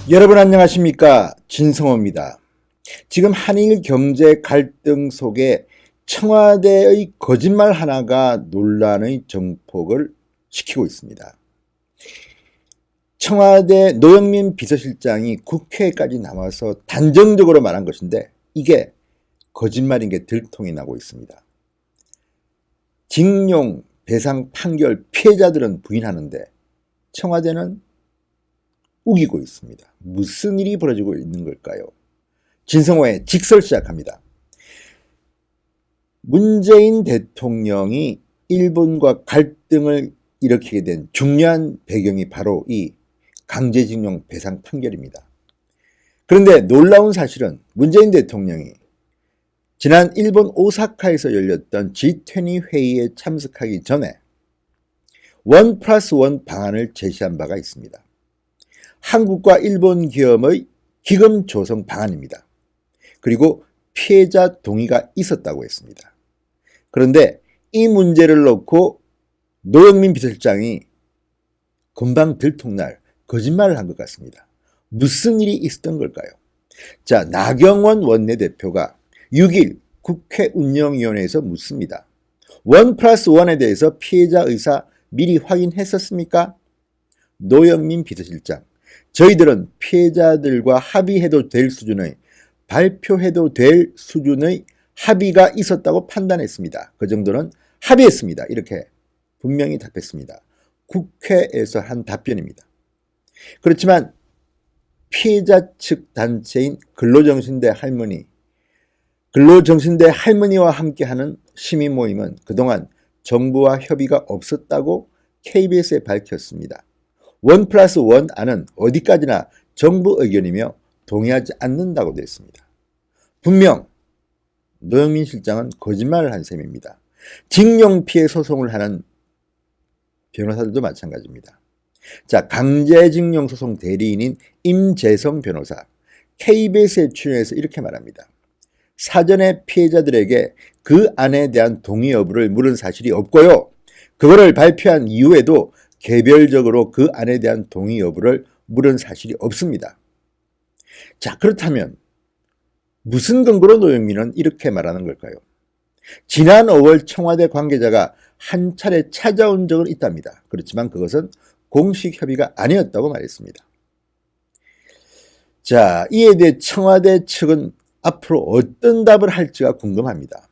여러분 안녕하십니까? 진성호입니다. 지금 한일 경제 갈등 속에 청와대의 거짓말 하나가 논란의 정폭을 시키고 있습니다. 청와대 노영민 비서실장이 국회까지 나와서 단정적으로 말한 것인데 이게 거짓말인 게 들통이 나고 있습니다. 징용 배상 판결 피해자들은 부인하는데 청와대는 우기고 있습니다. 무슨 일이 벌어지고 있는 걸까요? 진성호의 직설 시작합니다. 문재인 대통령이 일본과 갈등을 일으키게 된 중요한 배경이 바로 이 강제징용 배상 판결입니다. 그런데 놀라운 사실은 문재인 대통령이 지난 일본 오사카에서 열렸던 G20 회의에 참석하기 전에 1+1 방안을 제시한 바가 있습니다. 한국과 일본 기업의 기금 조성 방안입니다. 그리고 피해자 동의가 있었다고 했습니다. 그런데 이 문제를 놓고 노영민 비서실장이 금방 들통날 거짓말을 한 것 같습니다. 무슨 일이 있었던 걸까요? 자, 나경원 원내대표가 6일 국회 운영위원회에서 묻습니다. 1+1에 대해서 피해자 의사 미리 확인했었습니까? 노영민 비서실장, 저희들은 피해자들과 합의해도 될 수준의, 발표해도 될 수준의 합의가 있었다고 판단했습니다. 그 정도는 합의했습니다. 이렇게 분명히 답했습니다. 국회에서 한 답변입니다. 그렇지만 피해자 측 단체인 근로정신대 할머니와 함께하는 시민 모임은 그동안 정부와 협의가 없었다고 KBS에 밝혔습니다. 1+1 안은 어디까지나 정부 의견이며 동의하지 않는다고 되어 있습니다. 분명 노영민 실장은 거짓말을 한 셈입니다. 징용 피해 소송을 하는 변호사들도 마찬가지입니다. 자, 강제징용 소송 대리인인 임재성 변호사, KBS에 출연해서 이렇게 말합니다. 사전에 피해자들에게 그 안에 대한 동의 여부를 물은 사실이 없고요. 그거를 발표한 이후에도 개별적으로 그 안에 대한 동의 여부를 물은 사실이 없습니다. 자, 그렇다면 무슨 근거로 노영민은 이렇게 말하는 걸까요? 지난 5월 청와대 관계자가 한 차례 찾아온 적은 있답니다. 그렇지만 그것은 공식 협의가 아니었다고 말했습니다. 자, 이에 대해 청와대 측은 앞으로 어떤 답을 할지가 궁금합니다.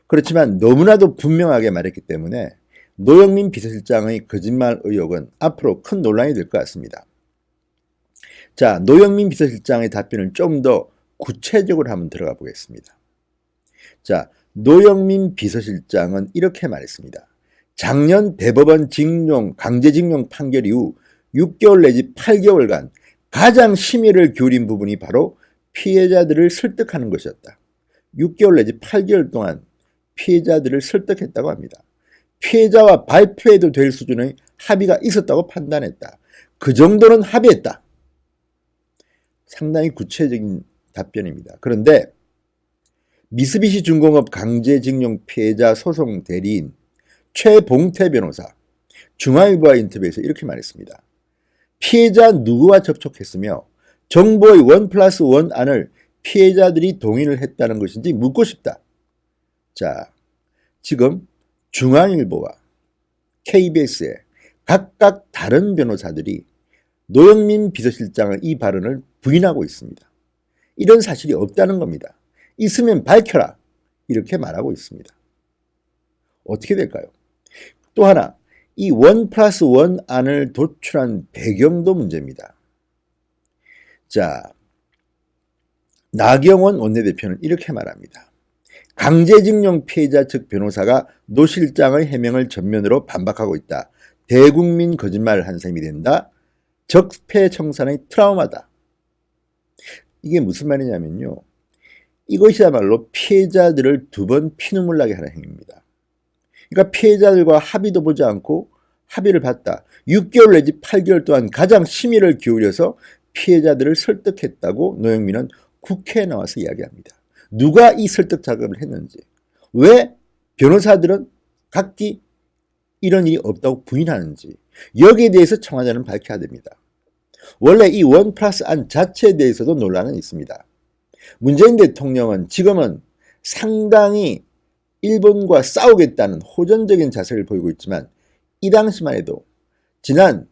그렇지만 너무나도 분명하게 말했기 때문에 노영민 비서실장의 거짓말 의혹은 앞으로 큰 논란이 될 것 같습니다. 자, 노영민 비서실장의 답변을 좀 더 구체적으로 한번 들어가 보겠습니다. 자, 노영민 비서실장은 이렇게 말했습니다. 작년 대법원 강제징용 판결 이후 6개월 내지 8개월간 가장 심의를 기울인 부분이 바로 피해자들을 설득하는 것이었다. 6개월 내지 8개월 동안 피해자들을 설득했다고 합니다. 피해자와 발표해도 될 수준의 합의가 있었다고 판단했다. 그 정도는 합의했다. 상당히 구체적인 답변입니다. 그런데 미쓰비시 중공업 강제징용 피해자 소송 대리인 최봉태 변호사, 중앙일보와 인터뷰에서 이렇게 말했습니다. 피해자 누구와 접촉했으며 정부의 1+1 안을 피해자들이 동의를 했다는 것인지 묻고 싶다. 자, 지금 중앙일보와 KBS에 각각 다른 변호사들이 노영민 비서실장의 이 발언을 부인하고 있습니다. 이런 사실이 없다는 겁니다. 있으면 밝혀라. 이렇게 말하고 있습니다. 어떻게 될까요? 또 하나, 이 1+1 안을 도출한 배경도 문제입니다. 자, 나경원 원내대표는 이렇게 말합니다. 강제징용 피해자 측 변호사가 노 실장의 해명을 전면으로 반박하고 있다. 대국민 거짓말을 한 셈이 된다. 적폐청산의 트라우마다. 이게 무슨 말이냐면요. 이것이야말로 피해자들을 두 번 피눈물 나게 하는 행위입니다. 그러니까 피해자들과 합의도 보지 않고 합의를 봤다. 6개월 내지 8개월 동안 가장 심의를 기울여서 피해자들을 설득했다고 노영민은 국회에 나와서 이야기합니다. 누가 이 설득 작업을 했는지, 왜 변호사들은 각기 이런 일이 없다고 부인하는지, 여기에 대해서 청와대는 밝혀야 됩니다. 원래 이 원 플러스 안 자체에 대해서도 논란은 있습니다. 문재인 대통령은 지금은 상당히 일본과 싸우겠다는 호전적인 자세를 보이고 있지만 이 당시만 해도 지난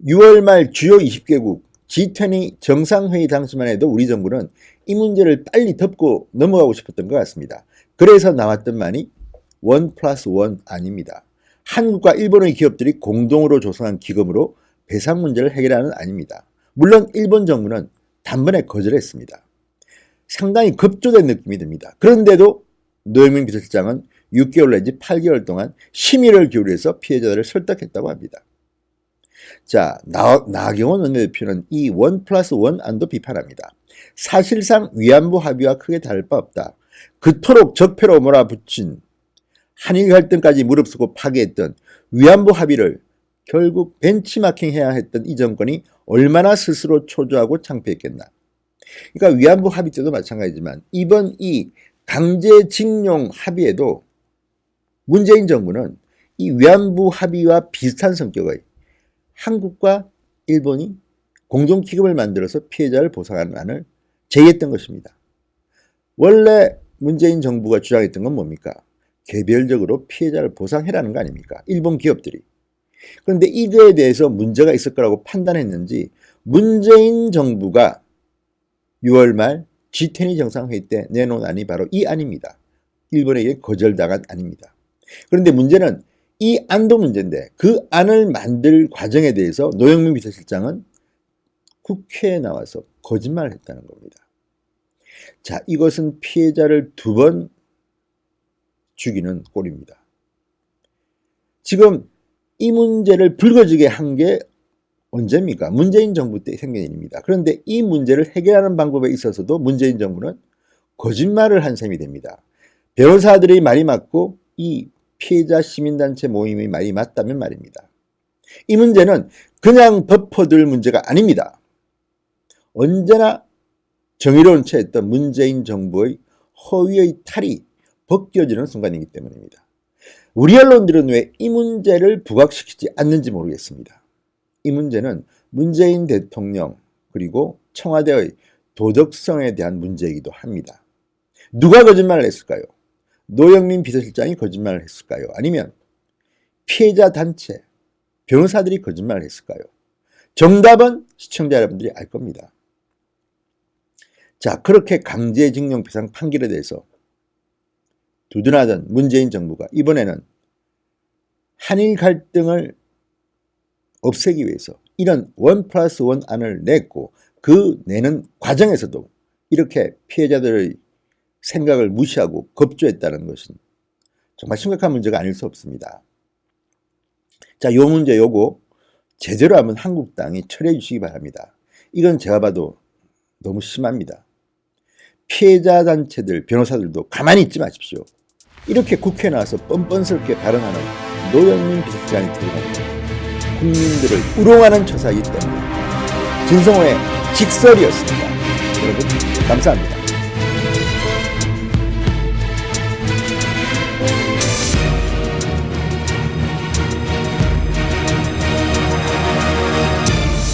6월 말 주요 20개국 G20 정상회의 당시만 해도 우리 정부는 이 문제를 빨리 덮고 넘어가고 싶었던 것 같습니다. 그래서 나왔던 말이 원 플러스 원 아닙니다. 한국과 일본의 기업들이 공동으로 조성한 기금으로 배상 문제를 해결하는 아닙니다. 물론 일본 정부는 단번에 거절했습니다. 상당히 급조된 느낌이 듭니다. 그런데도 노영민 비서실장은 6개월 내지 8개월 동안 심의를 기울여서 피해자들을 설득했다고 합니다. 자, 나경원 원내대표는 이 원 플러스 원 안도 비판합니다. 사실상 위안부 합의와 크게 다를 바 없다. 그토록 적폐로 몰아붙인 한일 갈등까지 무릅쓰고 파기했던 위안부 합의를 결국 벤치마킹해야 했던 이 정권이 얼마나 스스로 초조하고 창피했겠나. 그러니까 위안부 합의 때도 마찬가지지만 이번 이 강제징용 합의에도 문재인 정부는 이 위안부 합의와 비슷한 성격의 한국과 일본이 공동기금을 만들어서 피해자를 보상하는 안을 제의했던 것입니다. 원래 문재인 정부가 주장했던 건 뭡니까? 개별적으로 피해자를 보상해라는 거 아닙니까? 일본 기업들이. 그런데 이거에 대해서 문제가 있을 거라고 판단했는지 문재인 정부가 6월 말 G20 정상회의 때 내놓은 안이 바로 이 안입니다. 일본에게 거절당한 안입니다. 그런데 문제는 이 안도 문제인데 그 안을 만들 과정에 대해서 노영민 비서실장은 국회에 나와서 거짓말을 했다는 겁니다. 자, 이것은 피해자를 2번 죽이는 꼴입니다. 지금 이 문제를 불거지게 한 게 언제입니까? 문재인 정부 때 생긴 일입니다. 그런데 이 문제를 해결하는 방법에 있어서도 문재인 정부는 거짓말을 한 셈이 됩니다. 변호사들의 말이 맞고 이 피해자 시민단체 모임의 말이 맞다면 말입니다. 이 문제는 그냥 덮어둘 문제가 아닙니다. 언제나 정의로운 채했던 문재인 정부의 허위의 탈이 벗겨지는 순간이기 때문입니다. 우리 언론들은 왜 이 문제를 부각시키지 않는지 모르겠습니다. 이 문제는 문재인 대통령 그리고 청와대의 도덕성에 대한 문제이기도 합니다. 누가 거짓말을 했을까요? 노영민 비서실장이 거짓말을 했을까요? 아니면 피해자 단체, 변호사들이 거짓말을 했을까요? 정답은 시청자 여러분들이 알 겁니다. 자, 그렇게 강제징용 배상 판결에 대해서 두둔하던 문재인 정부가 이번에는 한일 갈등을 없애기 위해서 이런 원 플러스 원 안을 냈고 그 내는 과정에서도 이렇게 피해자들의 생각을 무시하고 겁조했다는 것은 정말 심각한 문제가 아닐 수 없습니다. 자, 요 문제 요거 제대로 하면 한국당이 처리해 주시기 바랍니다. 이건 제가 봐도 너무 심합니다. 피해자 단체들, 변호사들도 가만히 있지 마십시오. 이렇게 국회에 나와서 뻔뻔스럽게 발언하는 노영민 비서실장이 드러납니다. 국민들을 우롱하는 처사이기 때문에 진성호의 직설이었습니다. 여러분 감사합니다.